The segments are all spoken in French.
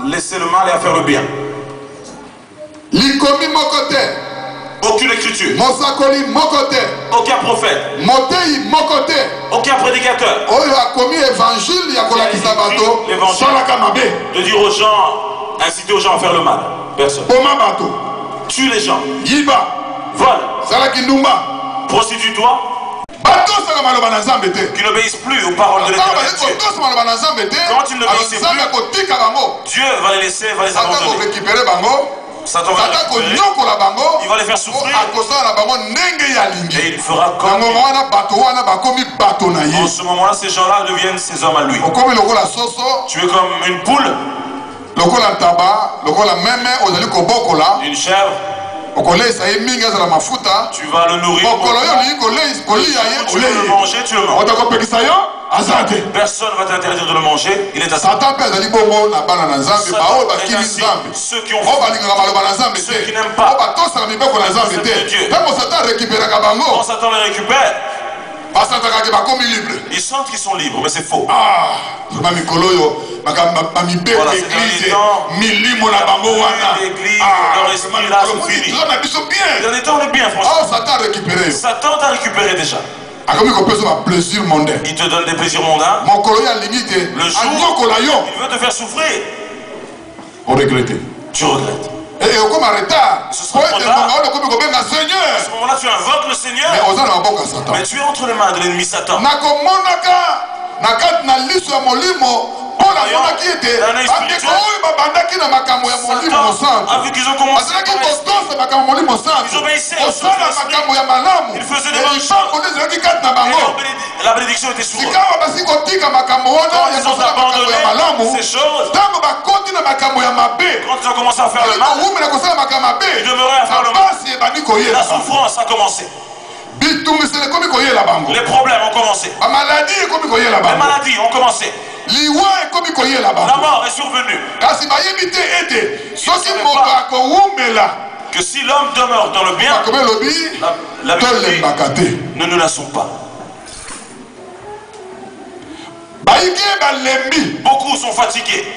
laisser le mal et à faire le bien. Likomi mokote. Aucune écriture. Mosakoli mokote. Aucun prophète. Motei mokote. Aucun prédicateur. Oyo akomi évangile ya kolakisa bato. Solaka mabe. De dire aux gens, inciter aux gens à faire le mal. Personne. Poma bato. Tue les gens. Yiba. Vole. Salaki ndumba. Prostitue-toi. Qui n'obéissent plus aux paroles de l'Éternel. Quand ils n'obéissent plus, Dieu va les laisser, va les abandonner. Satan va les récupérer. Il va les faire souffrir. Et il fera comme lui. En ce moment-là, ces gens-là deviennent ses hommes à lui. Tu es comme une poule, une chèvre. Tu vas le nourrir. Tu veux le manger, tu le manges. Personne ne va t'interdire de le manger. Il est à ça. Ceux qui ont ceux qui n'aiment pas. Quand Satan les récupère, ils sentent qu'ils sont libres, mais c'est faux. Voilà, c'est dans l'église, leur esprit là se finit. Dans les temps, on est bien, franchement. Satan t'a récupéré déjà. Il te donne des plaisirs mondains. Le jour, il veut te faire souffrir. Tu regrettes. Ce moment-là, tu invoques le Seigneur. Mais tu es entre les mains de l'ennemi Satan. A vu qu'ils ont commencé, ils obéissaient aux choses. Ils faisaient des bonnes choses. La bénédiction était sur eux. Quand ils ont abandonné ces choses, quand ils ont commencé à faire le mal, ils demeuraient à faire le mal. La souffrance a commencé. Les problèmes ont commencé. Les maladies ont commencé. La mort est survenue. Que si l'homme demeure dans le bien, la Bible dit, ne nous lassons pas. Beaucoup sont fatigués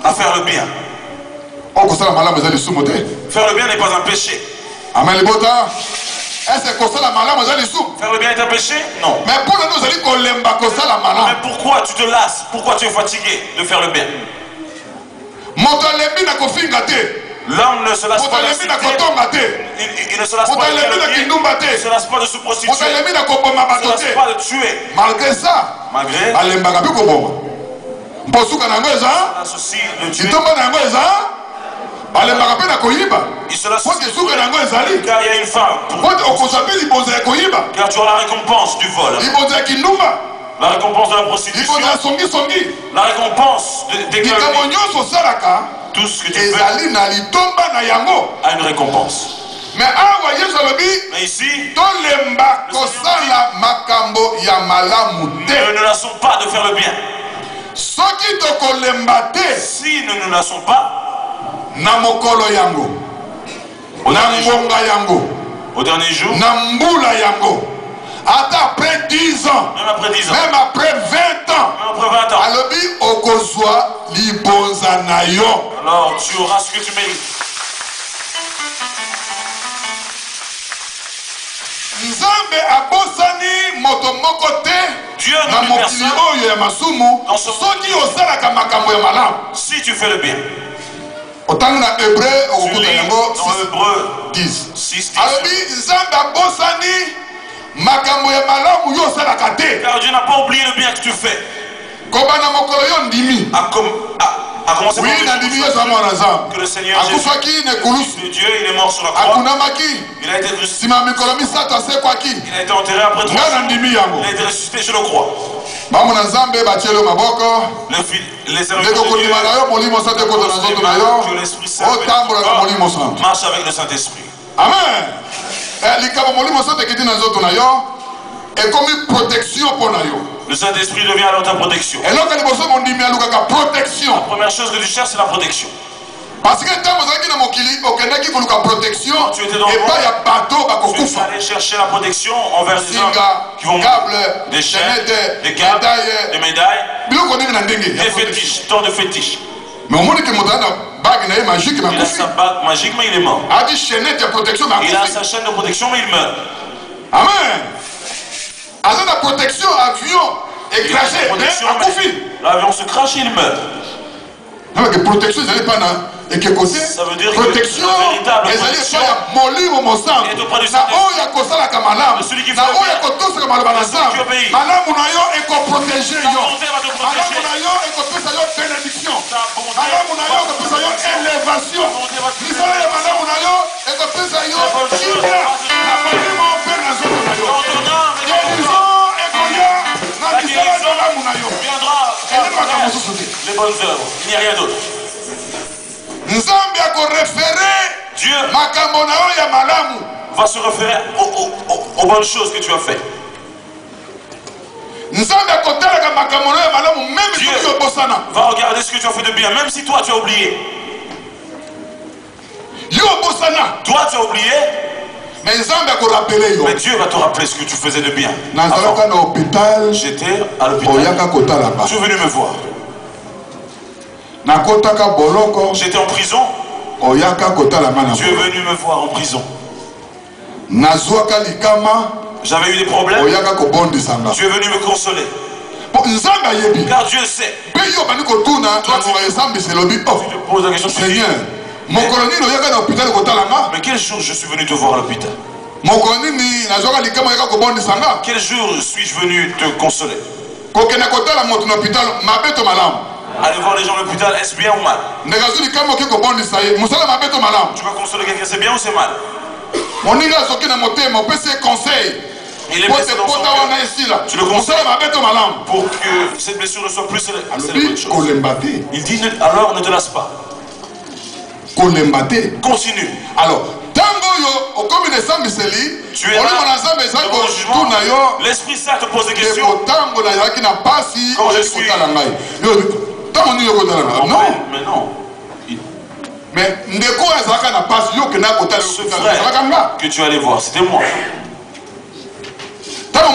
à faire le bien. Faire le bien n'est pas un péché. Faire le bien est un péché? Non. Mais pourquoi tu te lasses? Pourquoi tu es fatigué de faire le bien? L'homme ne se lasse pas de il ne se lasse pas de faire le bien. Il ne se lasse pas de se prostituer. Il ne se lasse pas de tuer. Malgré ça, ceci, le tuer. Il se lasse aussi car il y a une femme. Car tu as la récompense du vol. La récompense de la prostitution. La récompense des calomnies. Tout ce que tu fais a une récompense. Mais ici, ne nous lassons pas de faire le bien. Si nous ne nous lassons pas, au dernier jour, après 10 ans, même après 20 ans, alors tu auras ce que tu mérites. Dieu ne dit personne dans ce monde. Si tu fais le bien, dans Hébreu 10, 6, car Dieu n'a pas oublié le bien que tu fais. A commencé par que le Seigneur Jésus, le Dieu, il est mort sur la croix. Il a été crucifié. Il a été enterré après 3 jours. Il a été ressuscité, je le crois. Les serviteurs de Dieu, que l'Esprit Saint marche avec le Saint-Esprit. Amen. Le Saint-Esprit devient alors ta protection. La première chose que tu cherches, c'est la protection. Parce que quand vous avez mokili, aucun qui vous la protection et pas y a bateau tu es allé chercher la protection envers les hommes qui vont des chaînes, des câbles, des médailles, des fétiches, tant de fétiches. Mais au monde que mon bague n'est magique, il a sa bague magique, mais il est mort. A dit chaînette de protection, il a sa chaîne de protection, mais il meurt. Amen. Alors la protection, avion écrasé, l'avion se crache et il meurt. Non, que protection, ils n'allaient pas et que côté ça veut dire protection, ils n'allaient pas mollir au monsam. Na oya kosala kamalamu. Na oya kotosa kamalabanasamu. Malamu na yo eko protéger yo. Malamu na yo eko pesa yo bénédiction. Malamu na yo eko pesa yo élévation. Lisala ya malamu na yo eko pesa yo chibia. Na molimo pe na zoto na yo. Guérison eko ya na lisala ya malamu na yo. Les bonnes œuvres, il n'y a rien d'autre. Dieu va se référer aux bonnes choses que tu as faites. Dieu va regarder ce que tu as fait de bien, même si toi tu as oublié. Toi tu as oublié. Mais Dieu va te rappeler ce que tu faisais de bien. J'étais à l'hôpital. Tu es venu me voir. J'étais en prison. Tu es venu me voir en prison. J'avais eu des problèmes. Tu es venu me consoler. Car Dieu sait. Tu te poses la question, Seigneur. Mais quel jour je suis venu te voir à l'hôpital? Quel jour suis-je venu te consoler? Aller voir les gens à l'hôpital, est-ce bien ou mal? Tu vas consoler quelqu'un, c'est bien ou c'est mal? Il est blessé dans son cœur. Tu le conseilles pour que cette blessure ne soit plus célèbre. Il dit alors ne te lasse pas. Continue. Alors, tu es là, l'Esprit Saint te pose des questions. Quand je suis... Non. Mais non. Mais ce frère que tu allais voir, c'était moi. Quand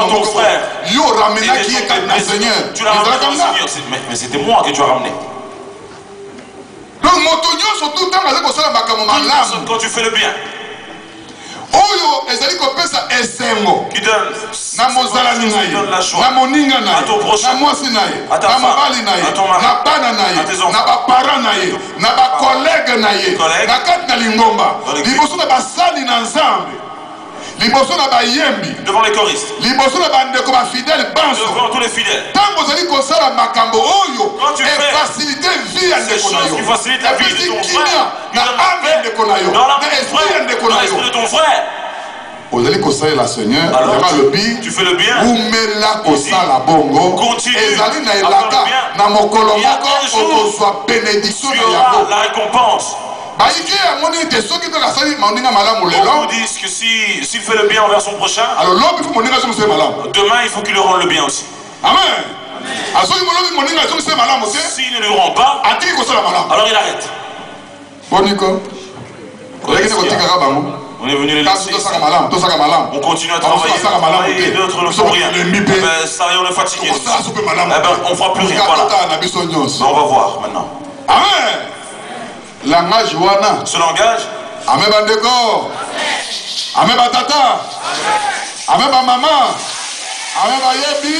ton frère tu l'as ramené au Seigneur, mais c'était moi que tu as ramené. Quand tu fais le bien, qui donne la joie à ton prochain, à ta femme, à ton mari, à tes enfants, devant les choristes, devant tous les fidèles. Quand tu fais ces choses qui facilitent la vie de ton frère, dans l'esprit de ton frère, alors tu fais le bien, continue à faire le bien. Tu auras la récompense. On dit que s'il fait le bien envers son prochain, demain il faut qu'il lui rende le bien aussi. Amen. S'il ne lui rend pas, alors il arrête. On est venu les laisser. On continue à travailler et d'autres ne font rien. Ça y est, on est fatigué. On ne fera plus rien. Voilà. On va voir maintenant. Amen. Langage wana. Ce langage. Amen bandeko. Amen batata. Amen ba maman. Amen ba yebi.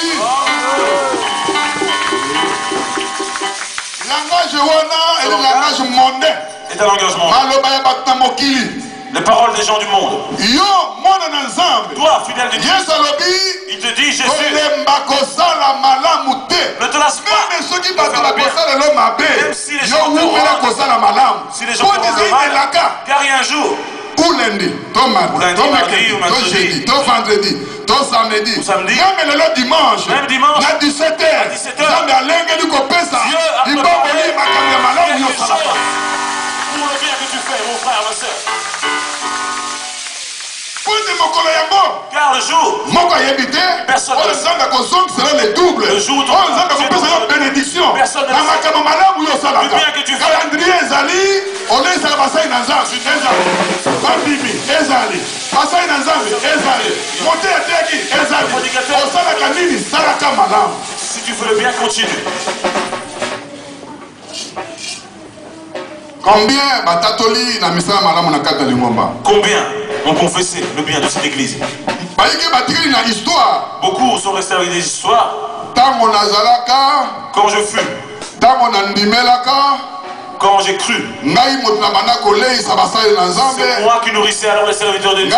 Langage wana est le langage mondain. C'est un langage mondain. Les paroles des gens du monde. Toi, fidèle de Dieu, il te dit Jésus, ne te lasse pas. Même si les gens te rendent, si les gens te rendent mal, car il y a un jour, lundi, mercredi, jeudi, vendredi, samedi, même le dimanche, à 17h, Dieu a préparé pour le bien que tu fais, mon frère, ma soeur. Car le jour, personne ne sera le double. Le jour où ton bénédiction. Personne ne le bien que tu fais. Si tu fais le bien, continue. Combien ont confessé le bien de cette église? Beaucoup sont restés avec des histoires. Quand je fus, quand j'ai cru, c'est moi qui nourrissais alors les serviteurs de Dieu.